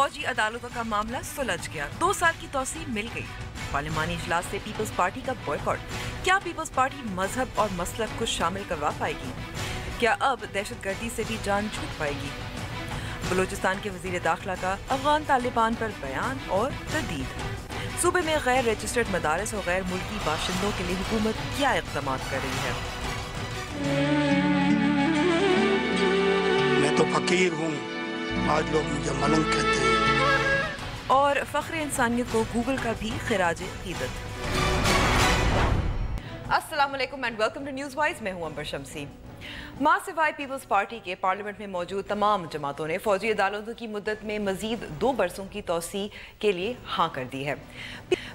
फौजी अदालतों का मामला सुलझ गया, 2 साल की तौसीह मिल गई। पार्लिमानी इजलास से पीपल्स पार्टी का बॉयकॉट। क्या पीपल्स पार्टी मजहब और मसलक को शामिल करवा पाएगी? क्या अब दहशतगर्दी से भी जान छूट पाएगी? बलूचिस्तान के वजीर दाखिला का अफगान तालिबान पर बयान और तर्दीद। सूबे में गैर रजिस्टर्ड मदारस और गैर मुल्की बाशिंदों के लिए हुकूमत क्या इक़दाम कर रही है? मैं तो फकीर हूँ, आज लोग मुझे मलंग कहते हैं। और फ़ख्र इंसानियत को गूगल का भी खिराज अक़ीदत। अस्सलाम वालेकुम and welcome to news wise. मैं हूँ अंबर शमसी। मां सिवाय पीपल्स पार्टी के पार्लियामेंट में मौजूद तमाम जमातों ने फौजी अदालतों की मुद्दत में मजीद 2 बरसों की तौसीह के लिए हाँ कर दी है।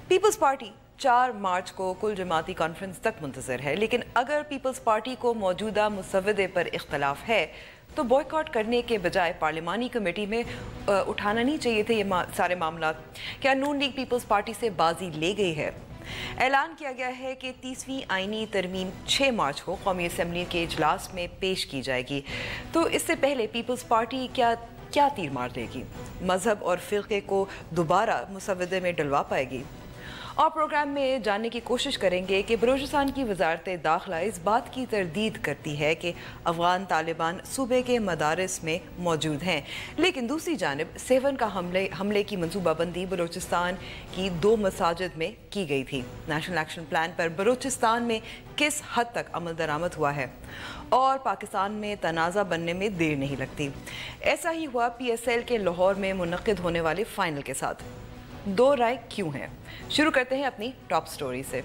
पीपल्स पार्टी 4 मार्च को कुल जमाती कॉन्फ्रेंस तक मुंतज़र है, लेकिन अगर पीपल्स पार्टी को मौजूदा मुसव्वदे पर इख्तलाफ है तो बॉयकॉट करने के बजाय पार्लिमानी कमेटी में उठाना नहीं चाहिए थे ये सारे मामला। क्या नून लीग पीपल्स पार्टी से बाजी ले गई है? ऐलान किया गया है कि 30वीं आईनी तरमीम 6 मार्च को कौमी असम्बली के इजलास में पेश की जाएगी। तो इससे पहले पीपल्स पार्टी क्या तीर मार देगी? मजहब और फ़िरक़े को दोबारा मुसव्वदे में डलवा पाएगी? और प्रोग्राम में जानने की कोशिश करेंगे कि बलूचिस्तान की वजारत दाखिला इस बात की तरदीद करती है कि अफगान तालिबान सूबे के मदारिस में मौजूद हैं, लेकिन दूसरी जानिब 7 का हमले की मनसूबाबंदी बलूचिस्तान की 2 मसाजिद में की गई थी। नेशनल एक्शन प्लान पर बलूचिस्तान में किस हद तक अमल दरामद हुआ है और पाकिस्तान में तनाज़ा बनने में देर नहीं लगती। ऐसा ही हुआ PSL के लाहौर में मुनक्किद होने वाले फाइनल के साथ। 2 राय क्यों हैं? शुरू करते हैं अपनी टॉप स्टोरी से।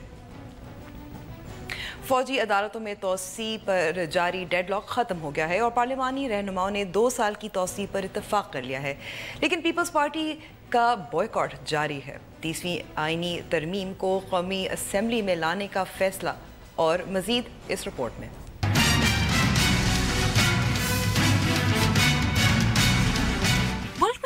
फौजी अदालतों में तौसीह पर जारी डेडलॉक ख़त्म हो गया है और पार्लिमानी रहनुमाओं ने 2 साल की तौसीह पर इत्तफाक कर लिया है, लेकिन पीपल्स पार्टी का बॉयकॉट जारी है। 30वीं आईनी तरमीम को कौमी असम्बली में लाने का फैसला और मज़ीद इस रिपोर्ट में।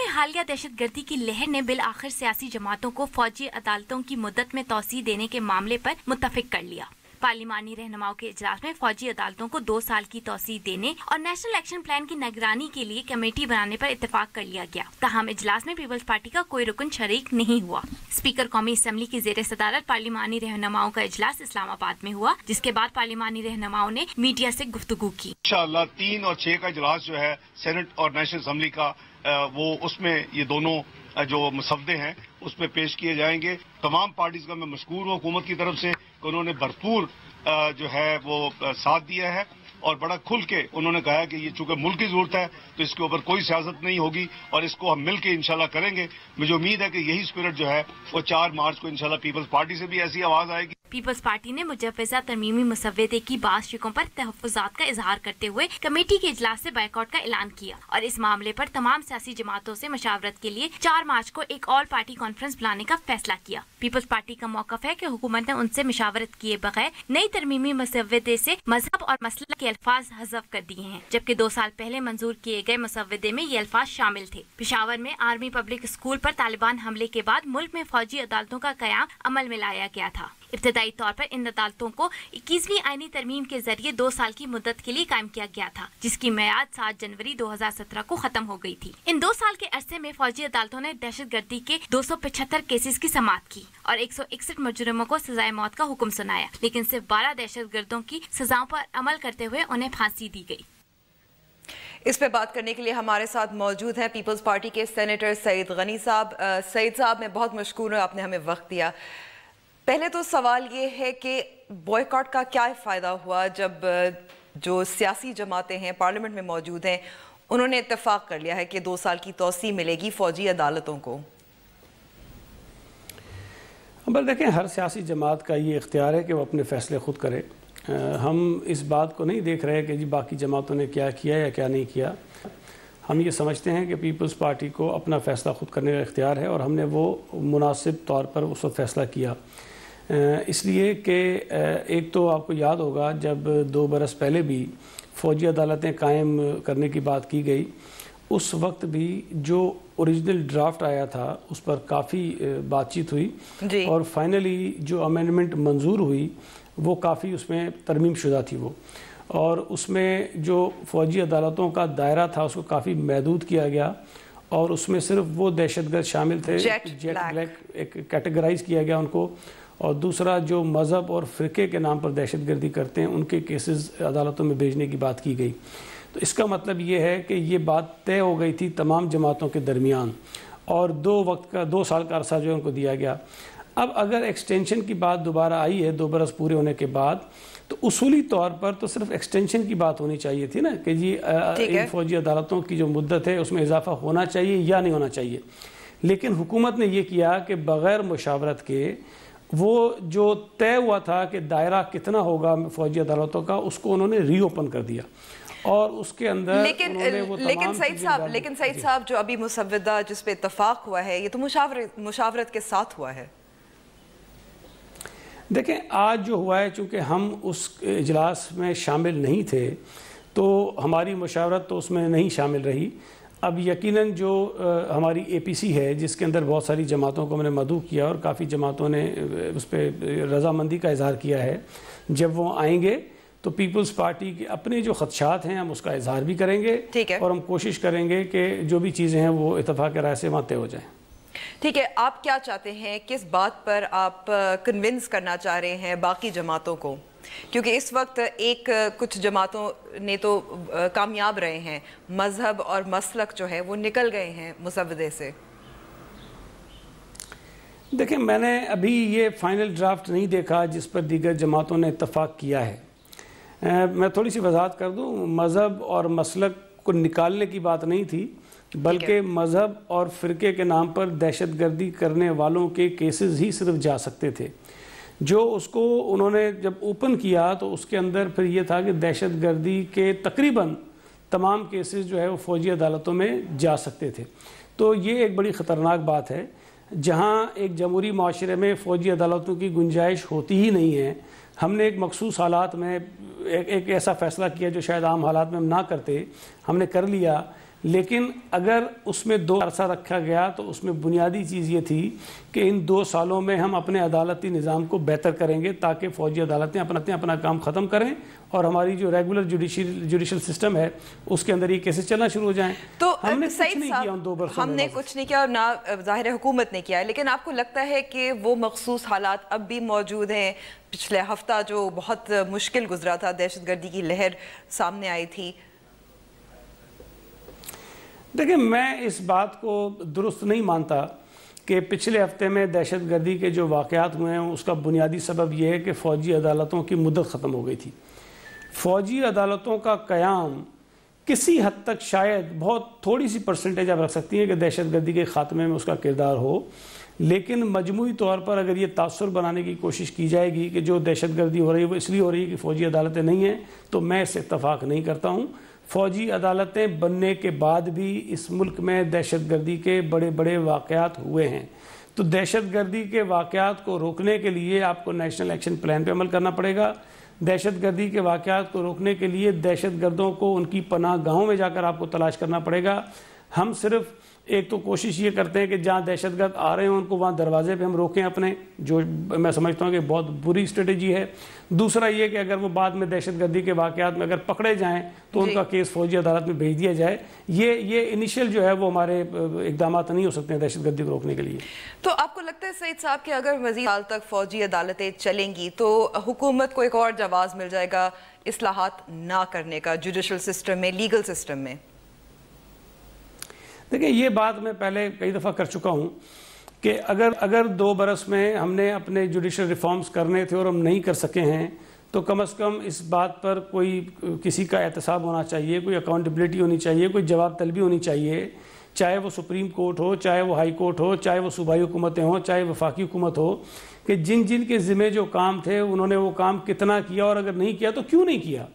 हालिया दहशतगर्दी की लहर ने बिल आखिर सियासी जमातों को फौजी अदालतों की मुद्दत में तौसीह देने के मामले पर मुत्तफिक कर लिया। पार्लिमानी रहनुमाओं के इजलास में फौजी अदालतों को 2 साल की तौसीह देने और नेशनल एक्शन प्लान की निगरानी के लिए कमेटी बनाने पर इत्तेफाक कर लिया गया। ताहम इजलास में पीपल्स पार्टी का कोई रुकन शरीक नहीं हुआ। स्पीकर कौमी असम्बली की ज़ेर सदारत पार्लिमानी रहनुमाओं का इजलास इस्लामाबाद में हुआ, जिसके बाद पार्लिमानी रहनुमाओं ने मीडिया से गुफ्तगू की। इंशाअल्लाह 3 और 6 का इजलास जो है सेनेट और नेशनल असम्बली का, वो उसमें ये दोनों जो मसवदे हैं उसमें पेश किए जाएंगे। तमाम पार्टीज का मैं मशकूर हूँ हुकूमत की तरफ से कि उन्होंने भरपूर जो है वो साथ दिया है और बड़ा खुल के उन्होंने कहा है कि ये चूंकि मुल्क की जरूरत है तो इसके ऊपर कोई सियासत नहीं होगी और इसको हम मिल के इंशाल्लाह करेंगे। मुझे उम्मीद है कि यही स्पिरिट जो है वो 4 मार्च को इंशाल्लाह पीपल्स पार्टी से भी ऐसी आवाज आएगी। पीपल्स पार्टी ने मुजव्वज़ा तरमीमी मुसव्वदे की बाज़ शिकों पर तहफ़्फ़ुज़ात का इजहार करते हुए कमेटी के इजलास से बायकॉट का ऐलान किया और इस मामले पर तमाम सियासी जमातों से मशावरत के लिए 4 मार्च को एक ऑल पार्टी कॉन्फ्रेंस बुलाने का फैसला किया। पीपल्स पार्टी का मौक़िफ़ है कि हुकूमत ने उनसे मशावरत किए बगैर नई तरमीमी मुसव्वदे से मजहब और मसलक के अल्फाज हज़फ कर दिए हैं, जबकि 2 साल पहले मंजूर किए गए मुसव्वदे में ये अल्फाज शामिल थे। पेशावर में आर्मी पब्लिक स्कूल पर तालिबान हमले के बाद मुल्क में फौजी अदालतों का क़याम अमल में लाया गया था। इब्तदाई तौर पर इन अदालतों को 21वीं आईनी तरमीम के जरिए 2 साल की मुद्दत के लिए कायम किया गया था, जिसकी मियाद 7 जनवरी 2017 को खत्म हो गई थी। इन 2 साल के अरसे में फौजी अदालतों ने दहशतगर्दी के 275 केसेस की समाअत की और 161 मुजरिमों को सजाए मौत का हुक्म सुनाया, लेकिन सिर्फ 12 दहशतगर्दों की सजाओं पर अमल करते हुए उन्हें फांसी दी गई। इस पे बात करने के लिए हमारे साथ मौजूद हैं पीपल्स पार्टी के सेनेटर सईद गनी साहब। सईद साहब, मैं बहुत मशकूर हूँ, आपने हमें वक्त दिया। पहले तो सवाल ये है कि बॉयकॉट का क्या फ़ायदा हुआ जब जो सियासी जमातें हैं पार्लियामेंट में मौजूद हैं उन्होंने इत्तेफाक कर लिया है कि 2 साल की तौसीह मिलेगी फौजी अदालतों को? अब देखें, हर सियासी जमात का ये इख्तियार है कि वो अपने फ़ैसले ख़ुद करे। हम इस बात को नहीं देख रहे कि जी बाकी जमातों ने क्या किया या क्या नहीं किया। हम ये समझते हैं कि पीपल्स पार्टी को अपना फ़ैसला ख़ुद करने का इख्तियार है और हमने वो मुनासिब तौर पर उस वक्त फ़ैसला किया, इसलिए कि एक तो आपको याद होगा जब 2 बरस पहले भी फ़ौजी अदालतें कायम करने की बात की गई, उस वक्त भी जो ओरिजिनल ड्राफ्ट आया था उस पर काफ़ी बातचीत हुई और फाइनली जो अमेंडमेंट मंजूर हुई वो काफ़ी उसमें तरमीम शुदा थी वो, और उसमें जो फ़ौजी अदालतों का दायरा था उसको काफ़ी महदूद किया गया اور اس میں صرف وہ دہشت گرد شامل تھے، جیٹ بلیک ایک کیٹیگرائز کیا گیا ان کو، اور دوسرا جو مذہب اور فرقے کے نام پر دہشت گردی کرتے ہیں ان کے کیسز عدالتوں میں بھیجنے کی بات کی گئی۔ تو اس کا مطلب یہ ہے کہ یہ بات طے ہو گئی تھی تمام جماعتوں کے درمیان، اور 2 سال کا عرصہ جو ان کو دیا گیا۔ اب اگر ایکسٹینشن کی بات دوبارہ آئی ہے 2 برس پورے ہونے کے بعد، تو اصولی طور پر تو صرف ایکسٹینشن کی بات ہونی چاہیے تھی نا، کہ جی ان فوجی عدالتوں کی جو مدت ہے اس میں اضافہ ہونا چاہیے یا نہیں ہونا چاہیے۔ لیکن حکومت نے یہ کیا کہ بغیر مشاورت کے وہ جو طے ہوا تھا کہ دائرہ کتنا ہوگا فوجی عدالتوں کا، اس کو انہوں نے ری اوپن کر دیا، اور اس کے اندر لیکن سعید صاحب جو ابھی مسودہ جس پہ اتفاق ہوا ہے یہ تو مشاورت کے ساتھ ہوا ہے۔ دیکھیں آج جو ہوا ہے، چونکہ ہم اس اجلاس میں شامل نہیں تھے تو ہماری مشاورت تو اس میں نہیں شامل رہی۔ اب یقیناً جو ہماری اے پی سی ہے جس کے اندر بہت ساری جماعتوں کو ہم نے مدعو کیا اور کافی جماعتوں نے اس پہ رضامندی کا اظہار کیا ہے، جب وہ آئیں گے تو پیپلز پارٹی کے اپنے جو خدشات ہیں ہم اس کا اظہار بھی کریں گے، اور ہم کوشش کریں گے کہ جو بھی چیزیں ہیں وہ اتفاق رائے سے وہاں طے ہو جائیں۔ ٹھیک ہے، آپ کیا چاہتے ہیں، کس بات پر آپ کنونس کرنا چاہ رہے ہیں باقی جماعتوں کو؟ کیونکہ اس وقت کچھ جماعتوں نے تو کامیاب رہے ہیں، مذہب اور مسلک جو ہے وہ نکل گئے ہیں مسودے سے۔ دیکھیں میں نے ابھی یہ فائنل ڈرافٹ نہیں دیکھا جس پر دیگر جماعتوں نے اتفاق کیا ہے۔ میں تھوڑی سی وضاحت کر دوں، مذہب اور مسلک کو نکالنے کی بات نہیں تھی، بلکہ مذہب اور فرقے کے نام پر دہشت گردی کرنے والوں کے کیسز ہی صرف جا سکتے تھے۔ جو اس کو انہوں نے جب اوپن کیا تو اس کے اندر پھر یہ تھا کہ دہشت گردی کے تقریباً تمام کیسز جو ہے وہ فوجی عدالتوں میں جا سکتے تھے۔ تو یہ ایک بڑی خطرناک بات ہے، جہاں ایک جمہوری معاشرے میں فوجی عدالتوں کی گنجائش ہوتی ہی نہیں ہے۔ ہم نے ایک مخصوص حالات میں ایک ایسا فیصلہ کیا جو شاید عام حالات میں ہم نہ کرتے، ہم نے کر لیا، لیکن اگر اس میں 2 عرصہ رکھا گیا تو اس میں بنیادی چیز یہ تھی کہ ان 2 سالوں میں ہم اپنے عدالتی نظام کو بہتر کریں گے تاکہ فوجی عدالتیں اپنا کام ختم کریں اور ہماری جو ریگولر جوڈیشل سسٹم ہے اس کے اندر یہ کیسز چلنا شروع ہو جائیں۔ تو ہم نے کچھ نہیں کیا ان 2 برسوں میں، ہم نے کچھ نہیں کیا، نہ ظاہر حکومت نے کیا ہے، لیکن آپ کو لگتا ہے کہ وہ مخصوص حالات اب بھی موجود ہیں؟ پچھلے ہفتہ جو بہت مشکل گزرا تھا، دہشت گردی کی لہر سامنے آئی تھی۔ دیکھیں میں اس بات کو درست نہیں مانتا کہ پچھلے ہفتے میں دہشت گردی کے جو واقعات ہوئے ہیں اس کا بنیادی سبب یہ ہے کہ فوجی عدالتوں کی مدت ختم ہو گئی تھی۔ فوجی عدالتوں کا قیام کسی حد تک شاید بہت تھوڑی سی پرسنٹیج آپ رکھ سکتی ہیں کہ دہشت گردی کے خاتمے میں اس کا کردار ہو، لیکن مجموعی طور پر اگر یہ تاثر بنانے کی کوشش کی جائے گی کہ جو دہشت گردی ہو رہی ہے وہ اس لیے ہو رہی ہے کہ فوجی عدالتیں نہیں ہیں، تو میں اس سے اتفاق نہیں کرتا ہوں۔ فوجی عدالتیں بننے کے بعد بھی اس ملک میں دہشت گردی کے بڑے بڑے واقعات ہوئے ہیں، تو دہشت گردی کے واقعات کو روکنے کے لیے آپ کو نیشنل ایکشن پلان پہ عمل کرنا پڑے گا۔ دہشت گردی کے واقعات کو روکنے کے لیے دہشت گردوں کو ان کی پناہ گاہوں میں جا کر آپ کو تلاش کرنا پڑے گا۔ ہم صرف ایک تو کوشش یہ کرتے ہیں کہ جہاں دہشت گرد آ رہے ہیں ان کو وہاں دروازے پہ ہم روکیں اپنے، جو میں سمجھتا ہوں کہ بہت بری اسٹریٹجی ہے۔ دوسرا یہ کہ اگر وہ بعد میں دہشت گردی کے واقعات میں اگر پکڑے جائیں تو ان کا کیس فوجی عدالت میں بھیج دیا جائے۔ یہ انیشیل جو ہے وہ ہمارے اقدامات نہیں ہو سکتے ہیں دہشت گردی کو روکنے کے لیے۔ تو آپ کو لگتا ہے سعید صاحب کہ اگر مزید سال تک فوجی عدالتیں چلیں گی تو حکومت کو ایک اور جواز مل جائے گا اصلاحات نہ کرنے کا جوڈیشل سسٹم میں، لیگل سسٹم میں؟ دیکھیں یہ بات میں پہلے کئی دفعہ کر چکا ہوں کہ اگر 2 برس میں ہم نے اپنے جوڈیشل ریفارمز کرنے تھے اور ہم نہیں کر سکے ہیں تو کم از کم اس بات پر کوئی کسی کا احتساب ہونا چاہیے، کوئی اکاؤنٹیبلٹی ہونی چاہیے، کوئی جواب طلبی ہونی چاہیے، چاہے وہ سپریم کورٹ ہو، چاہے وہ ہائی کورٹ ہو، چاہے وہ صوبائی حکومتیں ہوں، چاہے وفاقی حکومت ہو، کہ جن کے ذمہ جو کام تھے انہوں نے وہ کام کتنا کیا اور اگر نہیں کیا تو کیوں نہیں کیا۔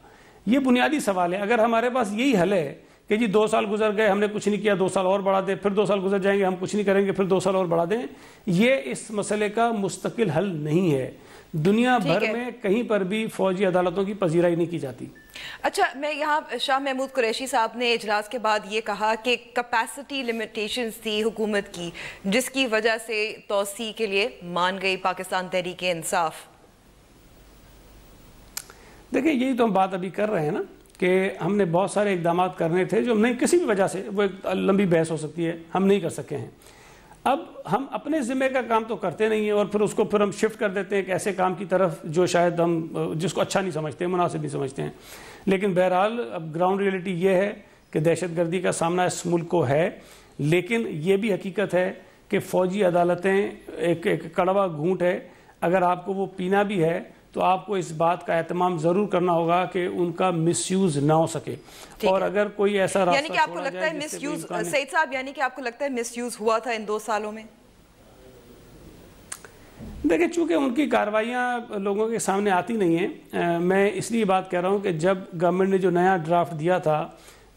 یہ بنیادی سوال ہے۔ اگر ہمارے پاس یہی حل ہے کہ جی 2 سال گزر گئے ہم نے کچھ نہیں کیا، 2 سال اور بڑھا دیں، پھر 2 سال گزر جائیں گے ہم کچھ نہیں کریں گے، پھر 2 سال اور بڑھا دیں، یہ اس مسئلے کا مستقل حل نہیں ہے۔ دنیا بھر میں کہیں پر بھی فوجی عدالتوں کی پذیرائی نہیں کی جاتی۔ اچھا، میں یہاں شاہ محمود قریشی صاحب نے اجلاس کے بعد یہ کہا کہ کیپیسٹی لمیٹیشنز تھی حکومت کی جس کی وجہ سے توسیع کے لیے مان گئی پاکستان تحریک انصاف۔ دیکھیں یہی تو ہم بات ابھی کر رہے ہیں نا کہ ہم نے بہت سارے اقدامات کرنے تھے جو ہم نہیں, کسی بھی وجہ سے, وہ ایک لمبی بحث ہو سکتی ہے, ہم نہیں کر سکے ہیں. اب ہم اپنے ذمہ کا کام تو کرتے نہیں ہیں اور پھر اس کو پھر ہم شفٹ کر دیتے ہیں ایک ایسے کام کی طرف جو شاید ہم جس کو اچھا نہیں سمجھتے, مناسب نہیں سمجھتے ہیں. لیکن بہرحال اب گراؤنڈ ریئلٹی یہ ہے کہ دہشت گردی کا سامنا اس ملک کو ہے, لیکن یہ بھی حقیقت ہے کہ فوجی عدالتیں ایک کڑوا گھونٹ ہے. اگر آپ کو وہ پینا بھی ہے تو آپ کو اس بات کا اہتمام ضرور کرنا ہوگا کہ ان کا مس یوز نہ ہو سکے. اور اگر کوئی ایسا راستہ, یعنی کہ آپ کو لگتا ہے مس یوز, سعید صاحب, یعنی کہ آپ کو لگتا ہے مس یوز ہوا تھا ان 2 سالوں میں؟ دیکھیں, چونکہ ان کی کارروائیاں لوگوں کے سامنے آتی نہیں ہیں, میں اس لیے بات کہہ رہا ہوں کہ جب گورنمنٹ نے جو نیا ڈرافٹ دیا تھا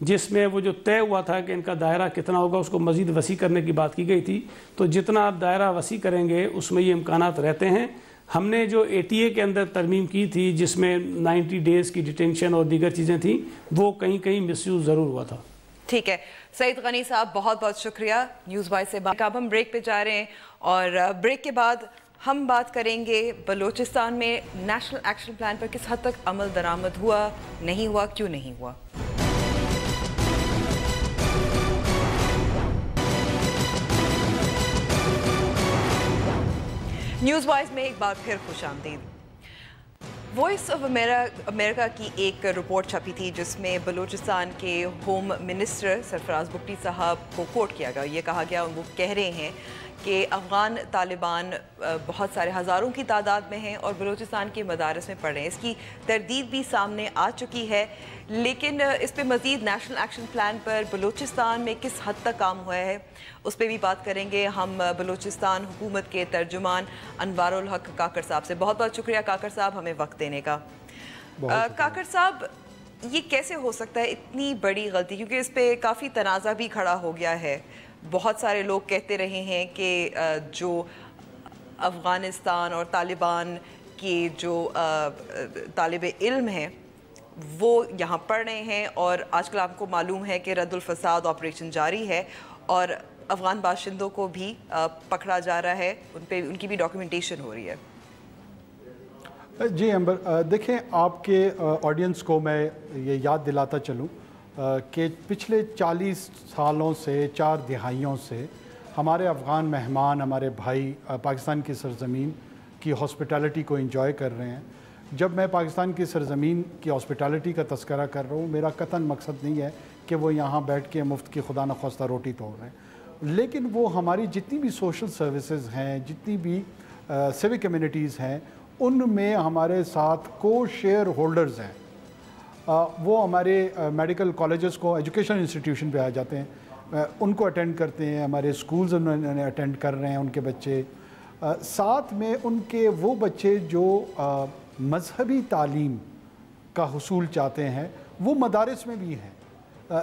جس میں وہ جو طے ہوا تھا کہ ان کا دائرہ کتنا ہوگا, اس کو مزید وسیع کرنے کی بات کی گئی تھی, تو جتنا آپ دائرہ وسیع کریں گے اس میں یہ امکانات رہتے ہیں. ہم نے جو ATA کے اندر ترمیم کی تھی جس میں 90 ڈیز کی ڈیٹینشن اور دیگر چیزیں تھیں, وہ کہیں کہیں مس یوز ضرور ہوا تھا. ٹھیک ہے سعید غنی صاحب, بہت بہت شکریہ نیوز وائز سے. اب ہم بریک پہ جا رہے ہیں اور بریک کے بعد ہم بات کریں گے بلوچستان میں نیشنل ایکشن پلان پر کس حد تک عمل درآمد ہوا, نہیں ہوا, کیوں نہیں ہوا. نیوز وائز میں ایک بار پھر خوش آمدید. وائس آف امریکہ کی ایک رپورٹ چھپی تھی جس میں بلوچستان کے ہوم منسٹر سرفراز بگٹی صاحب کو کوٹ کیا گیا. یہ کہا گیا, وہ کہہ رہے ہیں کہ افغان طالبان بہت سارے ہزاروں کی تعداد میں ہیں اور بلوچستان کے مدارس میں پڑھ رہے ہیں. اس کی تردید بھی سامنے آ چکی ہے, لیکن اس پہ مزید نیشنل ایکشن پلان پر بلوچستان میں کس حد تک کام ہوا ہے اس پہ بھی بات کریں گے ہم بلوچستان حکومت کے ترجمان انوار الحق کاکڑ صاحب سے. بہت بہت شکریہ کاکڑ صاحب ہمیں وقت دینے کا. کاکڑ صاحب, یہ کیسے ہو سکتا ہے اتنی بڑی غلطی, کیونکہ اس پہ کافی تنازع بھی کھڑا ہو گیا ہے. بہت سارے لوگ کہتے رہے ہیں کہ جو افغانستان اور طالبان کے جو طالب علم ہیں وہ یہاں پڑھ رہے ہیں, اور آج کل آپ کو معلوم ہے کہ رد الفساد آپریشن جاری ہے اور افغان باشندوں کو بھی پکڑا جا رہا ہے, ان کی بھی ڈاکیومنٹیشن ہو رہی ہے. جی امبر, دیکھیں آپ کے آڈینس کو میں یہ یاد دلاتا چلوں کہ پچھلے 40 سالوں سے, 4 دہائیوں سے ہمارے افغان مہمان, ہمارے بھائی پاکستان کی سرزمین کی ہاسپٹیلٹی کو انجوائے کر رہے ہیں. جب میں پاکستان کی سرزمین کی ہاسپٹیلٹی کا تذکرہ کر رہا ہوں, میرا قطعاً مقصد نہیں ہے کہ وہ یہاں بیٹھ کے مفت کی خدا نخواستہ روٹی توڑ رہے ہیں, لیکن وہ ہماری جتنی بھی سوشل سروسز ہیں, جتنی بھی سیوک کمیونٹیز ہیں, ان میں ہمارے ساتھ کو شیئر ہولڈرز ہیں. وہ ہمارے میڈیکل کالجز کو, ایجوکیشن انسٹیٹیوشن پہ آ جاتے ہیں, ان کو اٹینڈ کرتے ہیں, ہمارے سکولز انہیں اٹینڈ کر رہے ہیں ان کے بچے. ساتھ میں ان کے وہ بچے جو مذہبی تعلیم کا حصول چاہتے ہیں وہ مدارس میں بھی ہیں.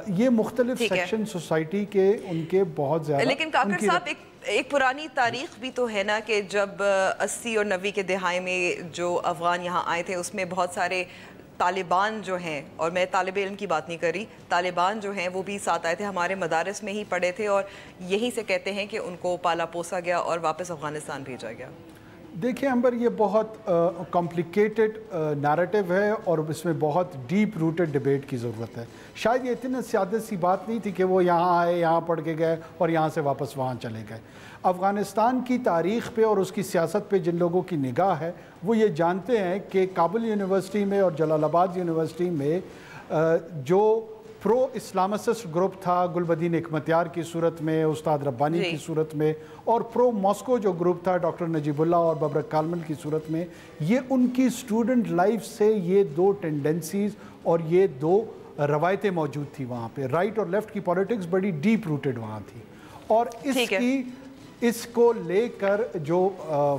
یہ مختلف سیکشن سوسائٹی کے ان کے بہت زیادہ. لیکن کاکڑ صاحب, ایک پرانی تاریخ بھی تو ہے نا کہ جب 80 اور 90 کے دہائی میں جو افغان یہاں آئے تھے اس میں بہت سارے طالبان جو ہیں, اور میں طالب علم کی بات نہیں کر رہی, طالبان جو ہیں وہ بھی ساتھ آئے تھے, ہمارے مدارس میں ہی پڑھے تھے, اور یہیں سے کہتے ہیں کہ ان کو پالا پوسا گیا اور واپس افغانستان بھیجا گیا. دیکھیں امبر, یہ بہت کمپلیکیٹڈ نیریٹو ہے اور اس میں بہت ڈیپ روٹڈ ڈیبیٹ کی ضرورت ہے. شاید یہ اتنی سادہ سی بات نہیں تھی کہ وہ یہاں آئے, یہاں پڑھ کے گئے اور یہاں سے واپس وہاں چلے گئے. افغانستان کی تاریخ پہ اور اس کی سیاست پہ جن لوگوں کی نگاہ ہے وہ یہ جانتے ہیں کہ کابل یونیورسٹی میں اور جلال آباد یونیورسٹی میں جو پرو اسلامسسٹ گروپ تھا, گلبدین حکمتیار کی صورت میں, استاد ربانی کی صورت میں, اور پرو ماسکو جو گروپ تھا ڈاکٹر نجیب اللہ اور ببرک کالمل کی صورت میں, یہ ان کی اسٹوڈنٹ لائف سے یہ 2 ٹینڈنسیز اور یہ 2 روایتیں موجود تھی وہاں پہ. رائٹ اور لیفٹ کی پولیٹکس بڑی ڈیپ روٹڈ وہاں تھی, اور اس کو لے کر جو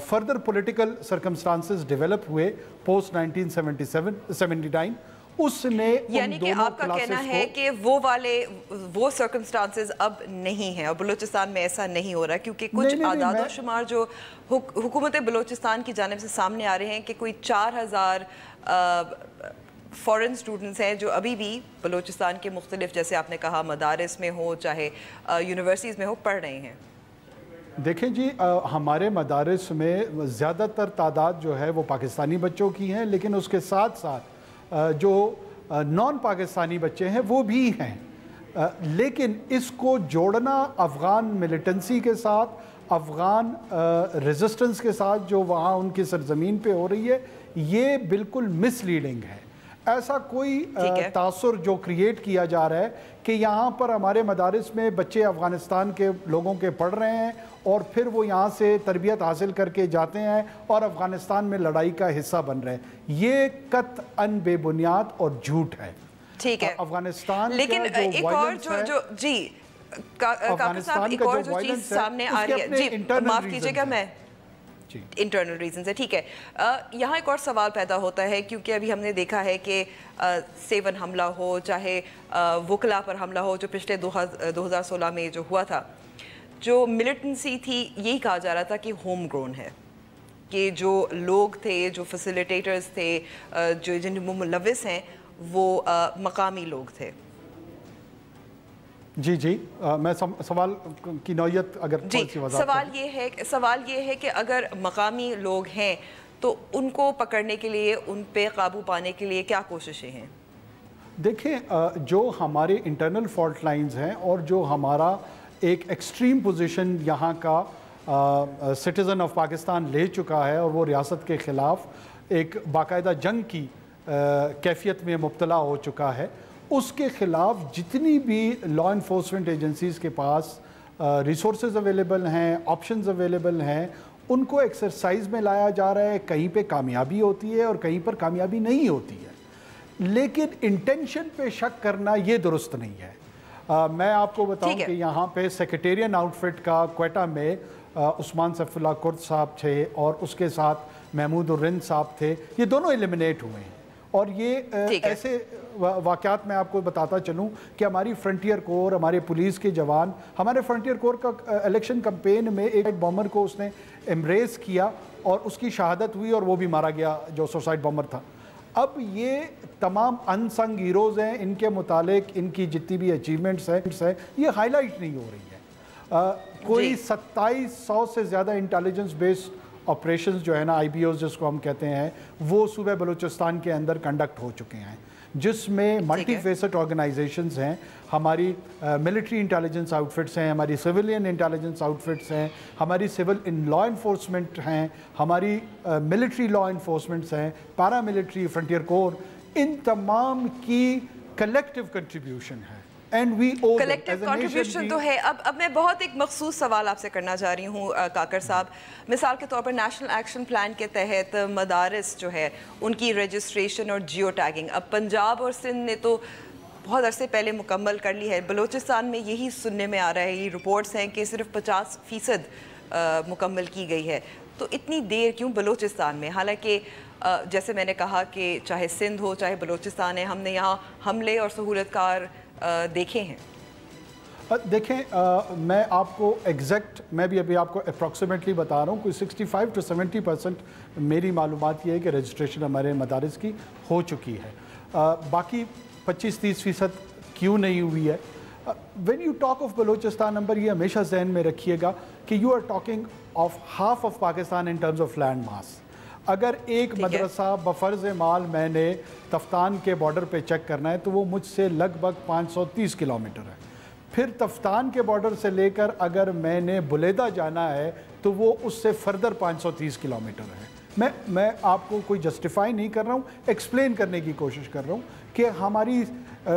فردر پولیٹیکل سرکمسٹانسز ڈیولپ ہوئے پوسٹ 1979 اس نے, یعنی کہ آپ کا کہنا ہے کہ وہ سرکمسٹانسز اب نہیں ہیں اور بلوچستان میں ایسا نہیں ہو رہا, کیونکہ کچھ اعداد و شمار جو حکومت بلوچستان کی جانب سے سامنے آ رہے ہیں کہ کوئی 4000 فورن سٹوڈنٹس ہیں جو ابھی بھی بلوچستان کے مختلف, جیسے آپ نے کہا, مدارس میں ہو چاہے یونیورسٹیز میں ہو, پڑھ رہے ہیں. دیکھیں جی, ہمارے مدارس میں زیادہ تر تعداد جو ہے وہ پاکستانی بچوں کی ہیں, لیکن اس کے ساتھ ساتھ جو نان پاکستانی بچے ہیں وہ بھی ہیں، لیکن اس کو جوڑنا افغان ملیٹنسی کے ساتھ، افغان ریزسٹنس کے ساتھ جو وہاں ان کی سرزمین پہ ہو رہی ہے، یہ بالکل مس لیڈنگ ہے۔ ایسا کوئی تاثر جو کریٹ کیا جا رہا ہے کہ یہاں پر ہمارے مدارس میں بچے افغانستان کے لوگوں کے پڑھ رہے ہیں اور پھر وہ یہاں سے تربیت حاصل کر کے جاتے ہیں اور افغانستان میں لڑائی کا حصہ بن رہے ہیں، یہ قطعاً بے بنیاد اور جھوٹ ہے۔ ٹھیک ہے، افغانستان لیکن ایک اور جو جی کاکر صاحب ایک اور جو چیز سامنے آ رہی ہے، جی معاف کیجیے گا، میں انٹرنل ریزنز ہے، ٹھیک ہے، یہاں ایک اور سوال پیدا ہوتا ہے کیونکہ ابھی ہم نے دیکھا ہے کہ 7 حملہ ہو، چاہے وکلا پر حملہ ہو جو پچھلے 2016 میں جو ہوا تھا، جو ملیٹنسی تھی یہی کہا جا رہا تھا کہ ہوم گرون ہے، کہ جو لوگ تھے، جو فیسیلیٹیٹرز تھے، جو جن ملوث ہیں وہ مقامی لوگ تھے۔ جی جی میں سوال کی نوعیت اگر تھوڑی سی وضاحت سوال یہ ہے کہ اگر مقامی لوگ ہیں تو ان کو پکڑنے کے لیے، ان پہ قابو پانے کے لیے کیا کوششیں ہیں؟ دیکھیں جو ہمارے انٹرنل فالٹ لائنز ہیں اور جو ہمارا ایک ایکسٹریم پوزیشن یہاں کا سٹیزن آف پاکستان لے چکا ہے اور وہ ریاست کے خلاف ایک باقاعدہ جنگ کی کیفیت میں مبتلا ہو چکا ہے، اس کے خلاف جتنی بھی لا انفورسمنٹ ایجنسیز کے پاس ریسورسز اویلیبل ہیں، آپشنز اویلیبل ہیں، ان کو ایکسرسائز میں لایا جا رہا ہے۔ کہیں پہ کامیابی ہوتی ہے اور کہیں پر کامیابی نہیں ہوتی ہے، لیکن انٹینشن پہ شک کرنا یہ درست نہیں ہے۔ میں آپ کو بتاؤں کہ یہاں پہ سیکریٹیرین آؤٹ فٹ کا کوئٹہ میں عثمان سیف اللہ کرد صاحب تھے اور اس کے ساتھ محمود الرند صاحب تھے، یہ دونوں ایلیمنیٹ ہوئے ہیں۔ اور یہ ایسے واقعات میں آپ کو بتاتا چلوں کہ ہماری فرنٹیئر کور، ہمارے پولیس کے جوان، ہمارے فرنٹیئر کور کا الیکشن کمپین میں ایک بامر کو اس نے امبریس کیا اور اس کی شہادت ہوئی اور وہ بھی مارا گیا جو سوسائڈ بامر تھا۔ اب یہ تمام ان سنگ ہیروز ہیں، ان کے متعلق ان کی جتنی بھی اچیومنٹس ہیں یہ ہائی لائٹ نہیں ہو رہی ہے۔ کوئی 2700 سے زیادہ انٹیلیجنس بیسڈ آپریشنز جو ہے نا، آئی بی اوز جس کو ہم کہتے ہیں، وہ صوبہ بلوچستان کے اندر کنڈکٹ ہو چکے ہیں، جس میں ملٹی فیسڈ آرگنائزیشنز ہیں، ہماری ملٹری انٹیلیجنس آؤٹ فٹس ہیں، ہماری سویلین انٹیلیجنس آؤٹ فٹس ہیں، ہماری سول لا انفورسمنٹ ہیں، ہماری ملٹری لا انفورسمنٹس ہیں، پیرا ملٹری، فرنٹیئر کور، ان تمام کی کلیکٹیو کنٹریبیوشن ہے۔ کلیکٹیو کنٹریبیوشن تو ہے۔ اب میں بہت ایک مخصوص سوال آپ سے کرنا چاہ رہی ہوں کاکر صاحب، مثال کے طور پر نیشنل ایکشن پلان کے تحت مدارس جو ہے ان کی رجسٹریشن اور جیو ٹیگنگ اب پنجاب اور سندھ نے تو بہت عرصے پہلے مکمل کر لی ہے، بلوچستان میں یہی سننے میں آ رہا ہے، یہ رپورٹس ہیں کہ صرف 50% مکمل کی گئی ہے، تو اتنی دیر کیوں بلوچستان میں؟ حالانکہ جیسے میں نے کہا کہ چاہے سندھ ہو چاہے بلوچستان ہے، ہم نے یہاں حملے اور سہولت کار دیکھے ہیں۔ دیکھیں میں آپ کو ایگزیکٹ، میں بھی ابھی آپ کو اپروکسیمیٹلی بتا رہا ہوں، کوئی 65 to 70% میری معلومات یہ ہے کہ رجسٹریشن ہمارے مدارس کی ہو چکی ہے، باقی 25-30% کیوں نہیں ہوئی ہے؟ When you talk of Balochistan number, یہ ہمیشہ ذہن میں رکھیے گا کہ you are talking of half of Pakistan in terms of land mass. اگر ایک مدرسہ بفرض مال میں نے تفتان کے بارڈر پہ چیک کرنا ہے تو وہ مجھ سے لگ بھگ 530 کلومیٹر ہے، پھر تفتان کے بارڈر سے لے کر اگر میں نے بلیدہ جانا ہے تو وہ اس سے فردر 530 کلومیٹر ہے۔ میں آپ کو کوئی جسٹیفائی نہیں کر رہا ہوں، ایکسپلین کرنے کی کوشش کر رہا ہوں کہ ہماری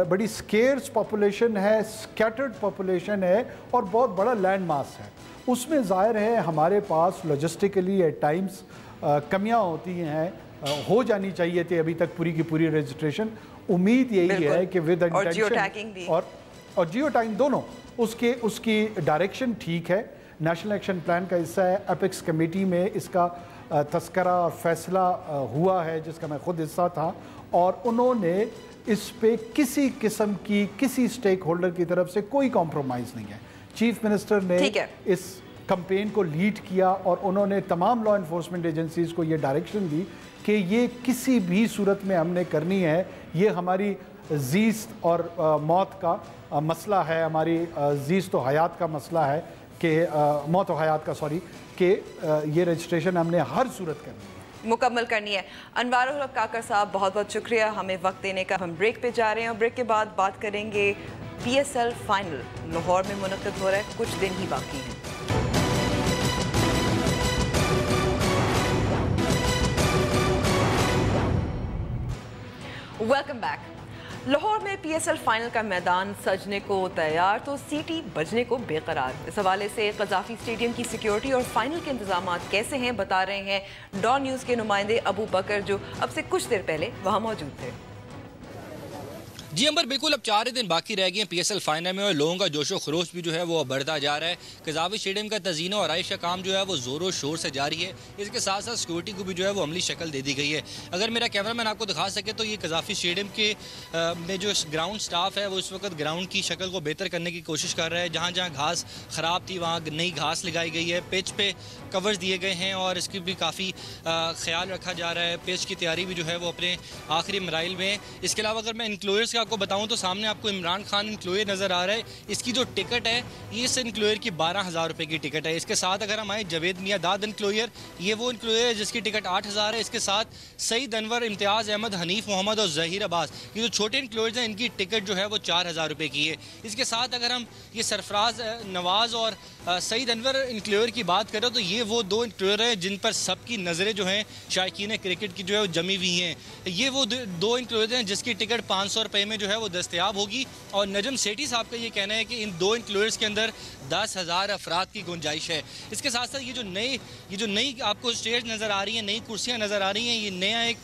بڑی سکیئرس پاپولیشن ہے، سکیٹرڈ پاپولیشن ہے اور بہت بڑا لینڈ ماس ہے، اس میں ظاہر ہے ہمارے پاس لاجسٹیکلی ایٹ ٹائمز کمیاں ہوتی ہیں، ہو جانی چاہیے تھی ابھی تک پوری کی پوری رجسٹریشن۔ امید یہی ہے کہ ود انٹینشن اور جیو ٹیگنگ دونوں اس کی ڈائریکشن ٹھیک ہے، نیشنل ایکشن پلان کا حصہ ہے، اپیکس کمیٹی میں اس کا تذکرہ اور فیصلہ ہوا ہے جس کا میں خود حصہ تھا، اور انہوں نے اس پہ کسی قسم کی کسی سٹیک ہولڈر کی طرف سے کوئی کمپرومائز نہیں ہے۔ چیف منسٹر نے اس کمپین کو لیڈ کیا اور انہوں نے تمام لا انفورسمنٹ ایجنسیز کو یہ ڈائریکشن دی کہ یہ کسی بھی صورت میں ہم نے کرنی ہے، یہ ہماری زیست اور موت کا مسئلہ ہے، ہماری زیست و حیات کا مسئلہ ہے کہ موت و حیات کا کہ یہ رجسٹریشن ہم نے ہر صورت کرنی ہے۔ मुकम्मल करनी है। अनवारुल हक काकर साहब, बहुत बहुत शुक्रिया हमें वक्त देने का। हम ब्रेक पे जा रहे हैं और ब्रेक के बाद बात करेंगे PSL फाइनल लाहौर में मुनक्किद हो रहा है, कुछ दिन ही बाकी हैं। Welcome back. लाहौर में PSL फाइनल का मैदान सजने को तैयार तो सीटी बजने को बेकरार। इस हवाले से कज़ाफ़ी स्टेडियम की सिक्योरिटी और फाइनल के इंतजाम कैसे हैं, बता रहे हैं डॉन न्यूज़ के नुमाइंदे अबू बकर, जो अब से कुछ देर पहले वहाँ मौजूद थे। जी अंबर, बिल्कुल अब 4 दिन बाकी रह गए हैं PSL फाइनल में और लोगों का जोशो खरोश भी जो है वो बढ़ता जा रहा है। कज़ाफ़ी स्टेडियम का तज़ीना और आइश का काम जो है वो ज़ोरों शोर से जारी है। इसके साथ साथ सिक्योरिटी को भी जो है वो अमली शक्ल दे दी गई है। अगर मेरा कैमरामैन आपको दिखा सके तो ये कज़ाफ़ी स्टेडियम के में जो ग्राउंड स्टाफ है वो इस वक्त ग्राउंड की शक्ल को बेहतर करने की कोशिश कर रहा है। जहाँ जहाँ घास ख़राब थी वहाँ नई घास लगाई गई है, पिच पे कवर्स दिए गए हैं और इसकी भी काफ़ी ख्याल रखा जा रहा है। पिच की तैयारी भी जो है वो अपने आखिरी मराइल में। इसके अलावा अगर मैं इंक्लोयर्स का आपको बताऊँ तो सामने आपको इमरान खान इंक्लोयर नज़र आ रहा है। इसकी जो टिकट है ये इस इंक्लोयर की 12,000 रुपये की टिकट है। इसके साथ अगर हम आए जवेद मियाँ दाद इंक्लोयर, ये वो इंक्लोयर है जिसकी टिकट 8,000 है। इसके साथ सईद अनवर, इम्तियाज़ अहमद, हनीफ मोहम्मद और ज़हीर अब्बास, ये जो छोटे इंक्लोयर्स हैं इनकी टिकट जो है वो 4,000 रुपये की है। इसके साथ अगर हम ये सरफराज नवाज़ और सईद अनवर इंक्लोयर की बात करें तो ये वो 2 इंक्लोयर हैं जिन पर सबकी नज़रें जो हैं शायकीन क्रिकेट की जो है वो जमी हुई हैं। ये वो 2 इंक्लोयर हैं जिसकी टिकट 500 रुपये में जो है वो दस्तयाब होगी। और नजम सेठी साहब का ये कहना है कि इन 2 इंक्लोयर्स के अंदर 10,000 अफराद की गुंजाइश है। इसके साथ साथ ये जो नई आपको स्टेज नज़र आ रही है, नई कुर्सियाँ नज़र आ रही हैं, ये नया एक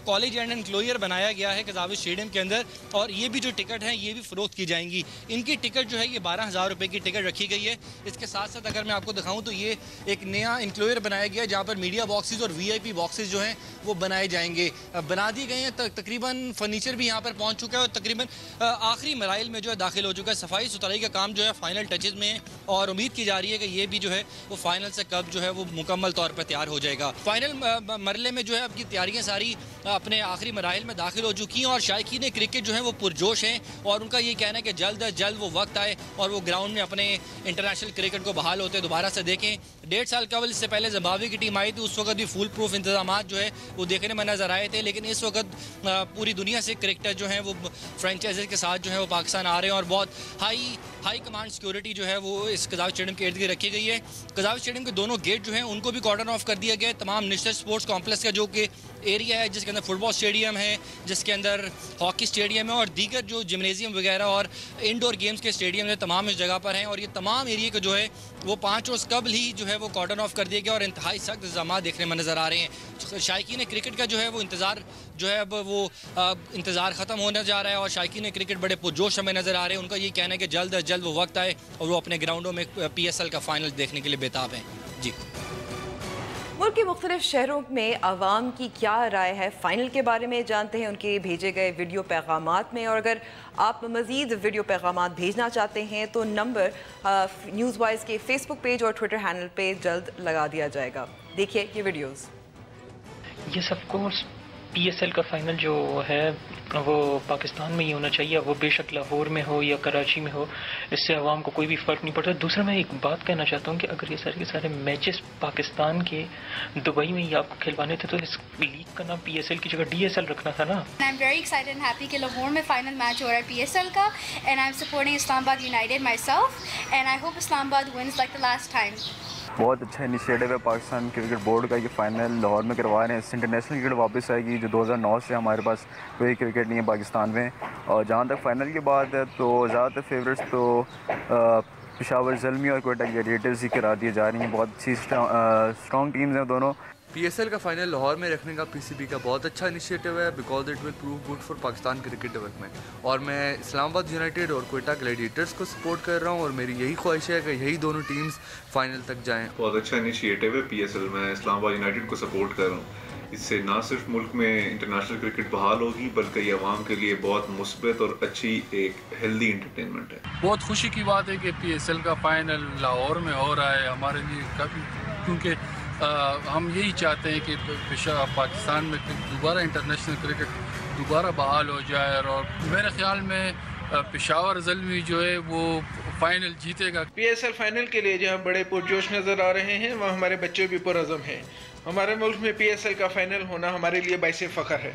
कॉलेज एंड इंक्लोयर बनाया गया है कज़ाफ़ी स्टेडियम के अंदर और ये भी जो टिकट हैं ये भी फ़रोख्त की जाएंगी। इनकी टिकट जो है ये 12,000 रुपये की टिकट रखी गई है। इसके साथ साथ अगर मैं आपको दिखाऊँ तो ये एक नया इंक्लोयर बनाया गया है जहाँ पर मीडिया बॉक्सेस और VIP बॉक्सेस जो हैं वो बनाए जाएंगे, बना दिए गए हैं। तकरीबन फर्नीचर भी यहाँ पर पहुँच चुका है और तकरीबन आखिरी मराइल में जो है दाखिल हो चुका है। सफाई सुथराई का काम जो है फाइनल टचेज में है और उम्मीद की जा रही है कि ये भी जो है वो फाइनल से कब जो है वो मुकम्मल तौर पर तैयार हो जाएगा। फाइनल मरले में जो है आपकी तैयारियां सारी अपने आखिरी मराइल में दाखिल हो चुकी हैं और शायकीन क्रिकेट जो है वो पुरजोश हैं और उनका ये कहना है कि जल्द अज जल्द वो वक्त आए और वो ग्राउंड में अपने इंटरनेशनल क्रिकेट को बहाल होते दोबारा से देखें। 1.5 साल कबल इससे पहले ज़िम्बाब्वे की टीम आई थी, उस वक्त भी फुल प्रूफ इंतजाम जो है वो देखने में नजर आए थे, लेकिन इस वक्त पूरी दुनिया से क्रिकेटर जो हैं वो फ्रेंचाइजी के साथ जो है वो पाकिस्तान आ रहे हैं और बहुत हाई कमांड सिक्योरिटी जो है वो इस कज़ाफ़ी स्टेडियम के इर्द गिर्द रखी गई है। कज़ाफ़ी स्टेडियम के दोनों गेट जो हैं उनको भी कॉर्डन ऑफ कर दिया गया है। तमाम नेशनल स्पोर्ट्स कॉम्प्लेक्स का जो कि एरिया है जिसके अंदर फुटबॉल स्टेडियम है, जिसके अंदर हॉकी स्टेडियम है और दीगर जो जिम्नेजियम वगैरह और इंडोर गेम्स के स्टेडियम है, तमाम इस जगह पर हैं और ये तमाम एरिया का जो है वो 5 रोज़ कबल ही जो है वो कॉर्डन ऑफ कर दिया गया और इंतहाई सख्त इंतजाम देखने में नज़र आ रहे हैं। शायकीन क्रिकेट का जो है वो इंतज़ार जो है अब वो इंतज़ार ख़त्म होने जा रहा है और शायकीन क्रिकेट बड़े पुरजोश हमें नज़र आ रहे हैं। उनका ये कहना है कि जल्द अज जल्द वो वक्त आए और वो अपने ग्राउंडों में PSL का फाइनल देखने के लिए बेताब हैं। जी, मुल्क के मुख्तलिफ शहरों में आवाम की क्या राय है फाइनल के बारे में जानते हैं उनके भेजे गए वीडियो पैगामात में। और अगर आप मज़ीद वीडियो पैगामात भेजना चाहते हैं तो नंबर न्यूज़ वाइज के फेसबुक पेज और ट्विटर हैंडल पे जल्द लगा दिया जाएगा। देखिए ये videos. Yes of course PSL का फाइनल जो है वो पाकिस्तान में ही होना चाहिए, वो बेशक लाहौर में हो या कराची में हो, इससे आवाम को कोई भी फ़र्क नहीं पड़ता। दूसरा मैं एक बात कहना चाहता हूँ कि अगर ये सारे के सारे मैचेस पाकिस्तान के दुबई में ही आपको खिलवाने थे तो इस लीग का नाम PSL की जगह DSL रखना था ना। I am very excited and happy कि लाहौर में फाइनल मैच हो रहा है PSL का and I am supporting Islamabad United my self and I hope Islamabad wins like the last time. बहुत अच्छा इनिशिएटिव है पाकिस्तान क्रिकेट बोर्ड का, ये फाइनल लाहौर में करवा रहे हैं। इससे इंटरनेशनल क्रिकेट वापस आएगी जो 2009 से हमारे पास कोई क्रिकेट नहीं है पाकिस्तान में। और जहाँ तक फाइनल की बात है तो ज़्यादातर फेवरेट्स तो पेशावर ज़ल्मी और कोयटा ग्लैडिएटर्स ही करा दिए जा रही हैं। बहुत अच्छी स्ट्रॉन्ग टीम्स हैं दोनों। PSL का फाइनल लाहौर में रखने का PCB का बहुत अच्छा इनिशिएटिव है because it will prove good for Pakistan cricket development. और मैं इस्लामाबाद यूनाइटेड और कोयटा ग्लैडिएटर्स को सपोर्ट कर रहा हूँ और मेरी यही ख्वाहिश है कि यही दोनों टीम्स फाइनल तक जाएं। बहुत अच्छा इनिशिएटिव है PSL, मैं इस्लामाबाद यूनाइटेड को सपोर्ट कर रहा हूँ। इससे ना सिर्फ मुल्क में इंटरनेशनल क्रिकेट बहाल होगी बल्कि ये अवाम के लिए बहुत मुस्बत और अच्छी एक हेल्दी इंटरटेनमेंट है। बहुत खुशी की बात है कि PSL का फाइनल लाहौर में हो रहा है हमारे लिए काफ़ी, क्योंकि हम यही चाहते हैं कि पाकिस्तान में दोबारा इंटरनेशनल क्रिकेट दोबारा बहाल हो जाए और मेरे ख्याल में पेशावर ज़ल्मी जो है वो फाइनल जीतेगा। PSL फाइनल के लिए जहाँ बड़े पुरजोश नज़र आ रहे हैं वहाँ हमारे बच्चे भी पुरअज़म हैं। हमारे मुल्क में PSL का फाइनल होना हमारे लिए बाइस फ़ख्र है।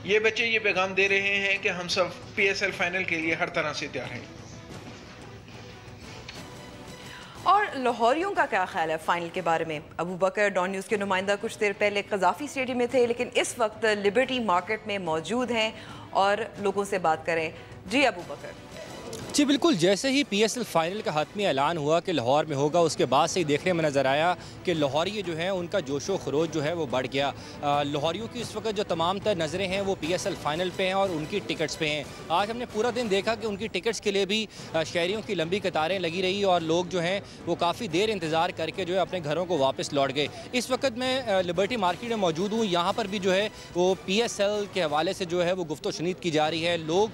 ये बच्चे ये पैगाम दे रहे हैं कि हम सब PSL फाइनल के लिए हर तरह से तैयार हैं। और लाहौरियों का क्या ख्याल है फाइनल के बारे में? अबू बकर डॉन न्यूज़ के नुमाइंदा कुछ देर पहले कज़ाफ़ी स्टेडियम में थे, लेकिन इस वक्त लिबर्टी मार्केट में मौजूद हैं और लोगों से बात करें। जी अबू बकर। जी बिल्कुल, जैसे ही PSL फाइनल का हतमी ऐलान हुआ कि लाहौर में होगा, उसके बाद से ही देखने में नज़र आया कि लाहौरी जो हैं उनका जोशो खरोश जो है वो बढ़ गया। लाहौरियों की इस वक्त जो तमाम तर नज़रें हैं वो PSL फाइनल पे हैं और उनकी टिकट्स पे हैं। आज हमने पूरा दिन देखा कि उनकी टिकट्स के लिए भी शहरियों की लंबी कतारें लगी रही और लोग जो हैं वो काफ़ी देर इंतज़ार करके जो है अपने घरों को वापस लौट गए। इस वक्त मैं लिबर्टी मार्केट में मौजूद हूँ। यहाँ पर भी जो है वो PSL के हवाले से जो है वो गुफ्तगू की जा रही है। लोग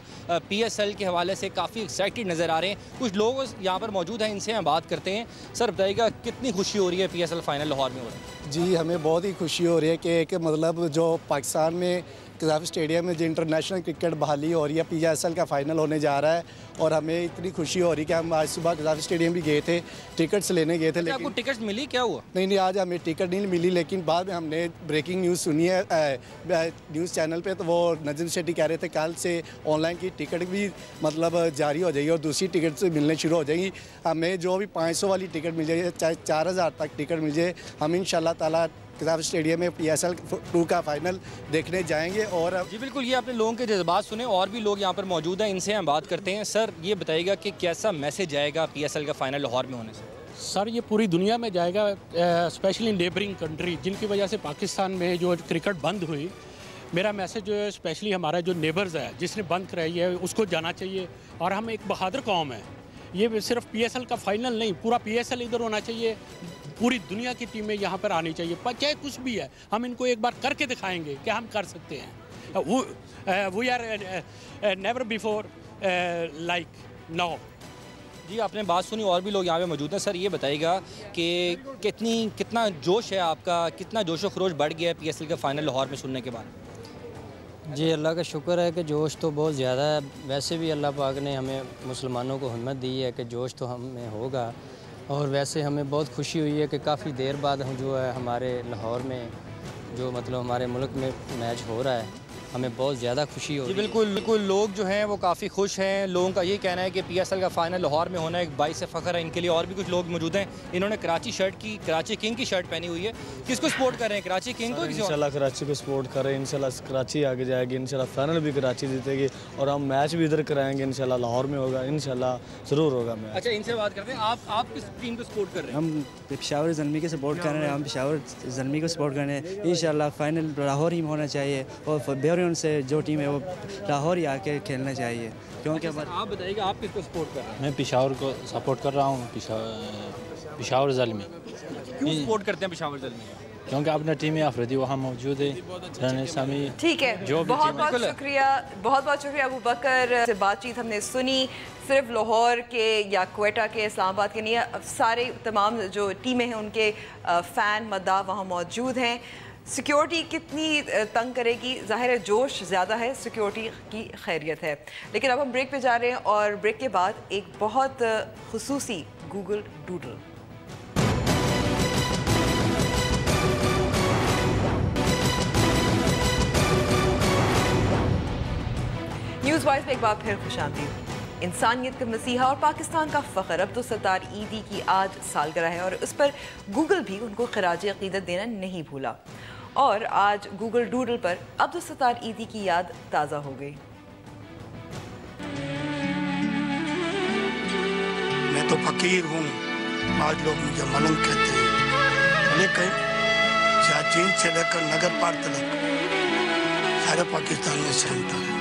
PSL के हवाले से काफ़ी एक्साइटेड नज़र आ रहे हैं। कुछ लोग यहाँ पर मौजूद हैं, इनसे हम बात करते हैं। सर बताइएगा, कितनी खुशी हो रही है PSL फाइनल लाहौर में हो रहा है? जी हमें बहुत ही खुशी हो रही है कि एक मतलब जो पाकिस्तान में कज़ाफ़ी स्टेडियम में जो इंटरनेशनल क्रिकेट बहाली हो रही है, PSL का फ़ाइनल होने जा रहा है और हमें इतनी खुशी हो रही है कि हम आज सुबह कज़ाफ़ी स्टेडियम भी गए थे, टिकट्स लेने गए थे। लेकिन आपको टिकट्स मिली? क्या हुआ? नहीं, आज हमें टिकट नहीं मिली, लेकिन बाद में हमने ब्रेकिंग न्यूज़ सुनी है न्यूज़ चैनल पे, तो वो नज़ीम शेट्टी कह रहे थे कल से ऑनलाइन की टिकट भी मतलब जारी हो जाएगी और दूसरी टिकट से मिलने शुरू हो जाएगी। हमें जो भी 500 वाली टिकट मिल जाए, चाहे 4000 तक टिकट मिल जाए, हम इंशाल्लाह ताला कज़ाफ़ी स्टेडियम में PSL 2 का फाइनल देखने जाएंगे। और जी बिल्कुल, ये आपने लोगों के जज्बात सुने और भी लोग यहाँ पर मौजूद हैं, इनसे हम बात करते हैं। सर ये बताइएगा कि कैसा मैसेज आएगा PSL का फाइनल लाहौर में होने से? सर ये पूरी दुनिया में जाएगा, स्पेशली नेबरिंग कंट्री जिनकी वजह से पाकिस्तान में जो क्रिकेट बंद हुई। मेरा मैसेज जो है स्पेशली हमारा जो नेबर्स है जिसने बंद कराई है उसको जाना चाहिए। और हम एक बहादुर कौम है, ये सिर्फ PSL का फाइनल नहीं, पूरा PSL इधर होना चाहिए। पूरी दुनिया की टीमें यहाँ पर आनी चाहिए, पर चाहे कुछ भी है हम इनको एक बार करके दिखाएंगे कि हम कर सकते हैं। We are never before like now. जी आपने बात सुनी, और भी लोग यहाँ पे मौजूद हैं। सर ये बताइएगा कि कितना जोश है आपका, कितना जोशो खरोश बढ़ गया है PSL का फाइनल लाहौर में सुनने के बाद? जी अल्लाह का शुक्र है कि जोश तो बहुत ज़्यादा है। वैसे भी अल्लाह पाक ने हमें मुसलमानों को हिम्मत दी है कि जोश तो हमें होगा। और वैसे हमें बहुत खुशी हुई है कि काफ़ी देर बाद हम जो है हमारे लाहौर में जो मतलब हमारे मुल्क में मैच हो रहा है, हमें बहुत ज़्यादा खुशी हो रही है। बिल्कुल लोग जो हैं वो काफ़ी खुश हैं। लोगों का ये कहना है कि PSL का फाइनल लाहौर में होना एक बाइस फ़ख्र है इनके लिए। और भी कुछ लोग मौजूद हैं, इन्होंने कराची किंग की शर्ट पहनी हुई है। किसको सपोर्ट कर रहे हैं, कराची किंग को? इंशाल्लाह कराची को सपोर्ट कर रहे हैं। इंशाल्लाह कराची आगे जाएगी, इंशाल्लाह फाइनल भी कराची जीतेगी और हम मैच भी इधर कराएंगे। इंशाल्लाह लाहौर में होगा, इंशाल्लाह ज़रूर होगा मैच। अच्छा इनसे बात करते हैं, आप किस टीम को सपोर्ट कर रहे हैं? हम पेशावर ज़ल्मी के सपोर्ट कर रहे हैं, हम पेशावर ज़ल्मी को सपोर्ट कर रहे हैं। इंशाल्लाह फाइनल लाहौर ही में होना चाहिए और बेहतरीन से जो टीम है वो लाहौर ही आके खेलना चाहिए। क्योंकि आप बताइएगा आप किसको सपोर्ट कर रहे हैं? मैं पेशावर को सपोर्ट कर रहा हूँ, पेशावर ज़ल्मी। क्यों सपोर्ट करते हैं पेशावर ज़ल्मी? क्योंकि अपना टीम अफरीदी वहाँ मौजूद है। ठीक है, बहुत बहुत शुक्रिया अबू बकर। से बातचीत हमने सुनी, सिर्फ लाहौर के या क्वेटा के, इस्लामाबाद के नहीं, सारे तमाम जो टीमें हैं उनके फ़ैन मद्दा वहाँ मौजूद हैं। सिक्योरिटी कितनी तंग करेगी, ज़ाहिर है जोश ज़्यादा है, सिक्योरिटी की खैरियत है। लेकिन अब हम ब्रेक पे जा रहे हैं और ब्रेक के बाद एक बहुत खुसूसी गूगल डूडल। न्यूज़ वाइज में एक बार फिर खुशामदीद। इंसानियत का मसीहा और पाकिस्तान का फ़ख्र अब्दुल सत्तार ईदी की आज सालगिरह है और उस पर गूगल भी उनको खराज अक़ीदत देना नहीं भूला। और आज गूगल डूडल पर अब्दुल सत्तार ईदी की याद ताज़ा हो गई। मैं तो फकीर हूँ, आज लोग मुझे मलंग कहते हैं, लेकिन चीन से लेकर नगर पार तक सारे पाकिस्तान में सहमता है।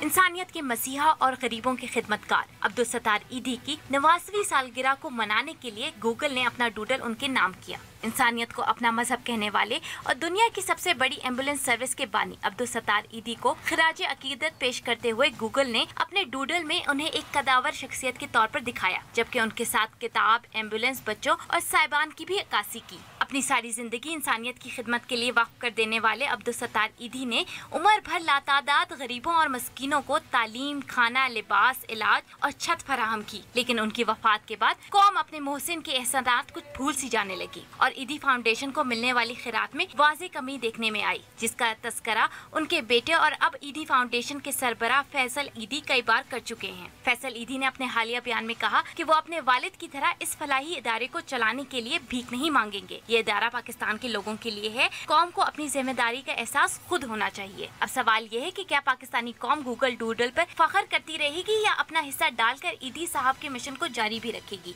इंसानियत के मसीहा और गरीबों के खिदमतकार अब्दुल सत्तार ईदी की 90वीं सालगिरह को मनाने के लिए गूगल ने अपना डूडल उनके नाम किया। इंसानियत को अपना मजहब कहने वाले और दुनिया की सबसे बड़ी एम्बुलेंस सर्विस के बानी अब्दुल सत्तार ईदी को खिराजे अकीदत पेश करते हुए गूगल ने अपने डूडल में उन्हें एक कदावर शख्सियत के तौर पर दिखाया, जबकि उनके साथ किताब, एम्बुलेंस, बच्चों और साहिबान की भी अक्कासी की। अपनी सारी जिंदगी इंसानियत की खिदमत के लिए वक्फ कर देने वाले अब्दुल सत्तार ईदी ने उम्र भर लातादाद गरीबों और मस्कीनों को तालीम, खाना, लिबास, इलाज और छत फराहम की। लेकिन उनकी वफात के बाद कौम अपने मोहसिन के एहसानात कुछ भूल सी जाने लगी और और ईदी फाउंडेशन को मिलने वाली खैरात में वाज़ेह कमी देखने में आई, जिसका तस्करा उनके बेटे और अब ईदी फाउंडेशन के सरबराह फैसल ईदी कई बार कर चुके हैं। फैसल ईदी ने अपने हालिया बयान में कहा कि वो अपने वालिद की तरह इस फलाही इदारे को चलाने के लिए भीख नहीं मांगेंगे। ये इदारा पाकिस्तान के लोगों के लिए है। कौम को अपनी जिम्मेदारी का एहसास खुद होना चाहिए। अब सवाल ये है कि क्या पाकिस्तानी कौम गूगल डूडल पर फख्र करती रहेगी या अपना हिस्सा डालकर ईदी साहब के मिशन को जारी भी रखेगी।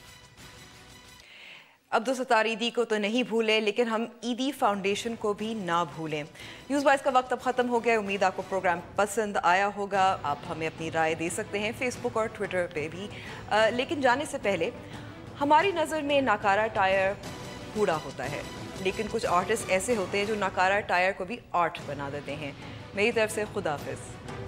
अब्दुल सत्तार ईदी को तो नहीं भूले, लेकिन हम ईदी फाउंडेशन को भी ना भूलें। न्यूज़ वाइज का वक्त अब ख़त्म हो गया। उम्मीद आपको प्रोग्राम पसंद आया होगा। आप हमें अपनी राय दे सकते हैं फेसबुक और ट्विटर पे भी। लेकिन जाने से पहले, हमारी नज़र में नाकारा टायर कूड़ा होता है, लेकिन कुछ आर्टिस्ट ऐसे होते हैं जो नाकारा टायर को भी आर्ट बना देते हैं। मेरी तरफ से खुदा हाफिज़।